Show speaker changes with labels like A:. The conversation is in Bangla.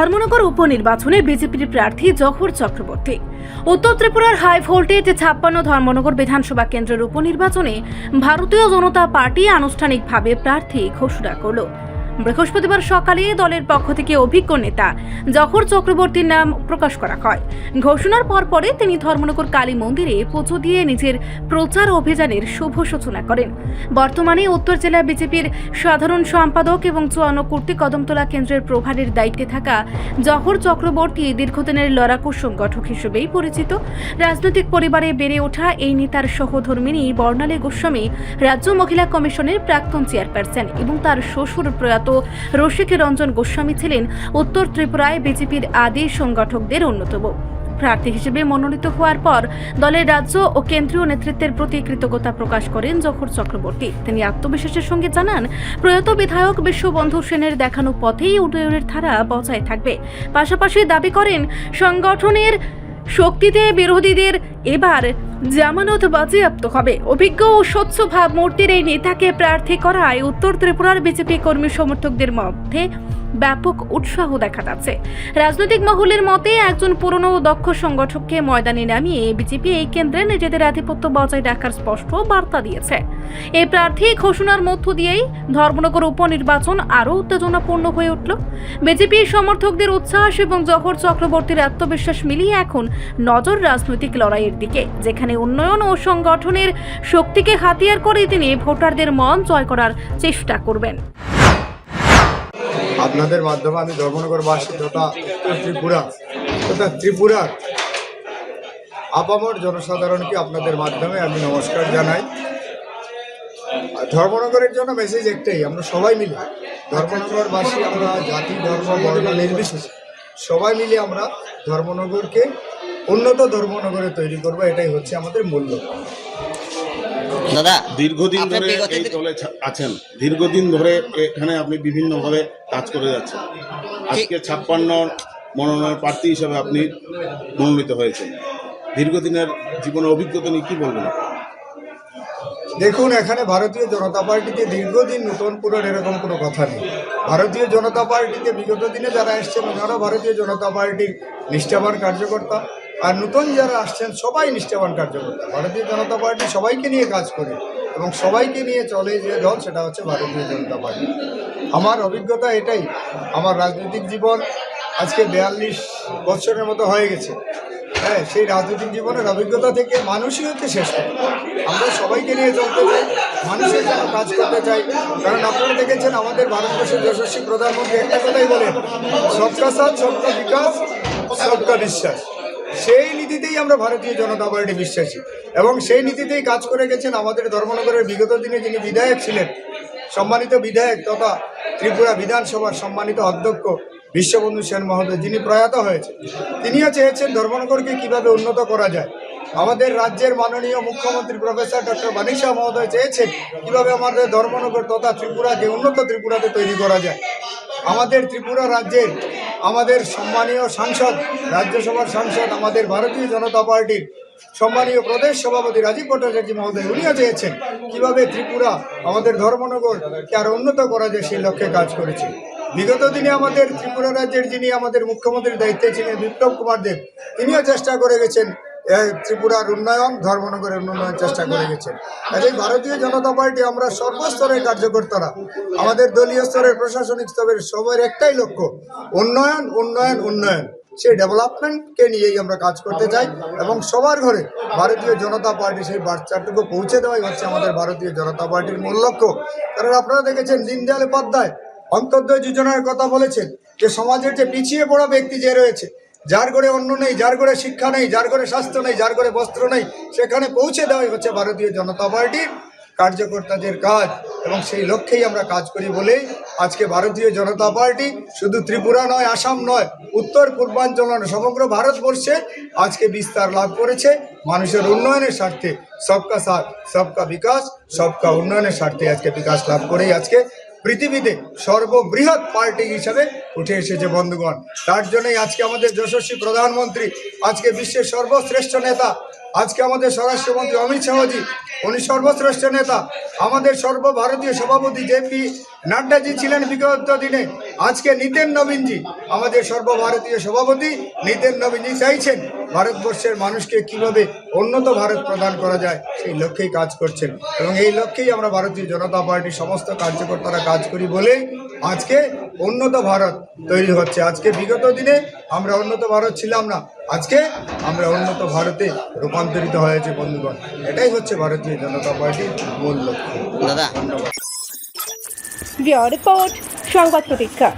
A: ধর্মনগর উপনির্বাচনে বিজেপির প্রার্থী জহর চক্রবর্তী। উত্তর ত্রিপুরার হাই ভোল্টেজ 56 ধর্মনগর বিধানসভা কেন্দ্রের উপনির্বাচনে ভারতীয় জনতা পার্টি আনুষ্ঠানিকভাবে প্রার্থী ঘোষণা করল। বৃহস্পতিবার সকালে দলের পক্ষ থেকে অভিজ্ঞ নেতা জহর চক্রবর্তীর নাম প্রকাশ করা হয়। ঘোষণার পরে তিনি ধর্মনগর কালী মন্দিরে পুজো দিয়ে নিজের প্রচার অভিযানের শুভ সূচনা করেন। বর্তমানে উত্তর জেলা বিজেপির সাধারণ সম্পাদক এবং 54 কর্তৃক কদমতলা কেন্দ্রের প্রভারীর দায়িত্বে থাকা জহর চক্রবর্তী দীর্ঘদিনের লড়াকু সংগঠক হিসেবেই পরিচিত। রাজনৈতিক পরিবারে বেড়ে ওঠা এই নেতার সহধর্মিণী বর্ণালী গোস্বামী রাজ্য মহিলা কমিশনের প্রাক্তন চেয়ারপারসন এবং তার শ্বশুর প্রয়াত রসিক রঞ্জন গোস্বামী ছিলেন উত্তর ত্রিপুরায় বিজেপির আদি সংগঠকদের অন্যতম। প্রার্থী হিসেবে মনোনীত হওয়ার পর দলের রাজ্য ও কেন্দ্রীয় নেতৃত্বের প্রতি কৃতজ্ঞতা প্রকাশ করেন জহর চক্রবর্তী। তিনি আত্মবিশ্বাসের সঙ্গে জানান, প্রয়াত বিধায়ক বিশ্ববন্ধু সেনের দেখানো পথেই উন্নয়নের ধারা বজায় থাকবে। পাশাপাশি দাবি করেন, সংগঠনের শক্তিতে বিরোধীদের এবার জামানত বাজেয়াপ্ত হবে। অভিজ্ঞ ও স্বচ্ছ ভাবমূর্তির এই নেতাকে প্রার্থী করায় উত্তর ত্রিপুরার বিজেপি কর্মী সমর্থকদের মধ্যে ব্যাপক উৎসাহ দেখা যাচ্ছে। রাজনৈতিক মহলের মতে একজন পুরনো ও দক্ষ সংগঠককে ময়দানে নামিয়ে বিজেপি এই কেন্দ্রে নিজেদের আধিপত্য বজায় রাখার স্পষ্ট বার্তা দিয়েছে। এই প্রার্থী ঘোষণার মধ্য দিয়েই ধর্মনগর উপনির্বাচন আরও উত্তেজনাপূর্ণ হয়ে উঠল। বিজেপি সমর্থকদের উচ্ছ্বাস এবং জহর চক্রবর্তীর আত্মবিশ্বাস মিলিয়ে এখন নজর রাজনৈতিক লড়াইয়ের দিকে, যেখানে উন্নয়ন ও সংগঠনের শক্তিকে হাতিয়ার করে তিনি ভোটারদের মন জয় করার চেষ্টা করবেন।
B: আপনাদের মাধ্যমে আমি ধর্মনগরবাসী তথা ত্রিপুরার আপামর জনসাধারণকে আপনাদের মাধ্যমে আমি নমস্কার জানাই। ধর্মনগরের জন্য মেসেজ একটাই, আমরা সবাই মিলে ধর্মনগরবাসী, আমরা জাতি ধর্ম বর্ণ নির্বিশেষে সবাই মিলে আমরা ধর্মনগরকে উন্নত ধর্মনগরে তৈরি করব, এটাই হচ্ছে আমাদের মূল লক্ষ্য।
C: দাদা,
D: দীর্ঘদিন ধরে এই দলে আছেন, দীর্ঘদিন ধরে এখানে আপনি বিভিন্নভাবে কাজ করে যাচ্ছেন। আজকে 56 মনোনয়ন প্রার্থী হিসেবে আপনি মনোনীত হয়েছেন। দীর্ঘদিনের জীবনের অভিজ্ঞতা নিয়ে কি বলবেন?
B: দেখুন, এখানে ভারতীয় জনতা পার্টিতে দীর্ঘদিন নতুন পুরন এরকম কোনো কথা নেই। ভারতীয় জনতা পার্টিতে বিগত দিনে যারা এসছেন ওনারা ভারতীয় জনতা পার্টির নিষ্ঠাবান কার্যকর্তা, আর নতুন যারা আসছেন সবাই নিষ্ঠাবান কার্যকর্তা। ভারতীয় জনতা পার্টি সবাইকে নিয়ে কাজ করে এবং সবাইকে নিয়ে চলে যে দল, সেটা হচ্ছে ভারতীয় জনতা পার্টি। আমার অভিজ্ঞতা এটাই, আমার রাজনৈতিক জীবন আজকে 42 বছরের মতো হয়ে গেছে। হ্যাঁ, সেই রাজনৈতিক জীবনের অভিজ্ঞতা থেকে মানুষই হচ্ছে শ্রেষ্ঠ। আমরা সবাইকে নিয়ে চলতে চাই, মানুষের জন্য কাজ করতে চাই। কারণ আপনারা দেখেছেন আমাদের ভারতবর্ষের যশস্বী প্রধানমন্ত্রী একটা কথাই বলেন, সবকা সাথ, সবকা বিকাশ, সবকা বিশ্বাস। সেই নীতিতেই আমরা ভারতীয় জনতা পার্টি বিশ্বাসী এবং সেই নীতিতেই কাজ করে গেছেন আমাদের ধর্মনগরের বিগত দিনে যিনি বিধায়ক ছিলেন, সম্মানিত বিধায়ক তথা ত্রিপুরা বিধানসভার সম্মানিত অধ্যক্ষ বিশ্ববন্ধু সেন মহোদয়, যিনি প্রয়াত হয়েছে। তিনিও চেয়েছেন ধর্মনগরকে কিভাবে উন্নত করা যায়। আমাদের রাজ্যের মাননীয় মুখ্যমন্ত্রী প্রফেসর ডক্টর মানিক শাহ মহোদয় চেয়েছেন কিভাবে আমাদের ধর্মনগর তথা ত্রিপুরাকে উন্নত ত্রিপুরাতে তৈরি করা যায়। আমাদের ত্রিপুরা রাজ্যের আমাদের সম্মানীয় সাংসদ, রাজ্যসভার সাংসদ, আমাদের ভারতীয় জনতা পার্টির সম্মানীয় প্রদেশ সভাপতি রাজীব ভট্টাচার্য মহোদয়, উনিও চেয়েছেন কিভাবে ত্রিপুরা আমাদের ধর্মনগরকে আরো উন্নত করা যায়, সেই লক্ষ্যে কাজ করেছে। বিগত দিনে আমাদের ত্রিপুরা রাজ্যের যিনি আমাদের মুখ্যমন্ত্রীর দায়িত্বে ছিলেন বিপ্লব কুমার দেব, তিনিও চেষ্টা করে গেছেন ত্রিপুরার উন্নয়ন, ধর্মনগরের উন্নয়ন চেষ্টা করে গেছেন। এই ভারতীয় জনতা পার্টি আমরা সর্বস্তরের কার্যকর্তারা, আমাদের দলীয় স্তরের প্রশাসনিক স্তরের সবার একটাই লক্ষ্য, উন্নয়ন উন্নয়ন উন্নয়ন। সেই ডেভেলপমেন্টকে নিয়েই আমরা কাজ করতে চাই এবং সবার ঘরে ভারতীয় জনতা পার্টি সেই বার্তাটুকু পৌঁছে দেওয়াই হচ্ছে আমাদের ভারতীয় জনতা পার্টির মূল লক্ষ্য। কারণ আপনারা দেখেছেন দীনদয়াল উপাধ্যায় অন্তর্দয় যোজনার কথা বলেছেন যে সমাজের যে পিছিয়ে পড়া ব্যক্তি যে রয়েছে, যার ঘরে অন্ন নেই, যার ঘরে শিক্ষা নেই, যার ঘরে স্বাস্থ্য নেই, যার ঘরে বস্ত্র নেই, সেখানে পৌঁছে দেওয়াই হচ্ছে ভারতীয় জনতা পার্টির কার্যকর্তাদের কাজ এবং সেই লক্ষ্যেই আমরা কাজ করি বলেই আজকে ভারতীয় জনতা পার্টি শুধু ত্রিপুরা নয়, আসাম নয়, উত্তর পূর্বাঞ্চল নয়, সমগ্র ভারতবর্ষে আজকে বিস্তার লাভ করেছে মানুষের উন্নয়নের স্বার্থে। সবকা সাথ, সবকা বিকাশ, সবকা উন্নয়নের স্বার্থে আজকে বিকাশ লাভ করেই আজকে পৃথিবীতে সর্ববৃহৎ পার্টি হিসেবে উঠে এসেছে বন্ধুগণ। তার জন্যই আজকে আমাদের যশস্বী প্রধানমন্ত্রী, আজকে বিশ্বের সর্বশ্রেষ্ঠ নেতা আজকে আমাদের স্বরাষ্ট্রমন্ত্রী অমিত শাহজি, উনি সর্বশ্রেষ্ঠ নেতা, আমাদের সর্বভারতীয় সভাপতি জেপি নাড্ডাজি ছিলেন বিগত দিনে। আজকে নিতেন নবীনজি, আমাদের সর্বভারতীয় সভাপতি নিতেন নবীনজি চাইছেন ভারতবর্ষের মানুষকে কিভাবে উন্নত ভারত প্রদান করা যায়, সেই লক্ষ্যেই কাজ করছেন। এবং এই লক্ষ্যেই আমরা ভারতীয় জনতা পার্টির সমস্ত কার্যকর্তারা কাজ করি বলে আজকে উন্নত ভারত তৈরি হচ্ছে। আজকে বিগত দিনে আমরা উন্নত ভারত ছিলাম না, আজকে আমরা উন্নত ভারতে রূপান্তরিত হয়েছে বন্ধুগণ। এটাই হচ্ছে ভারতীয় জনতা পার্টির মূল লক্ষ্য।
C: দাদা
A: রিপোর্ট সংবাদ প্রতীক্ষা।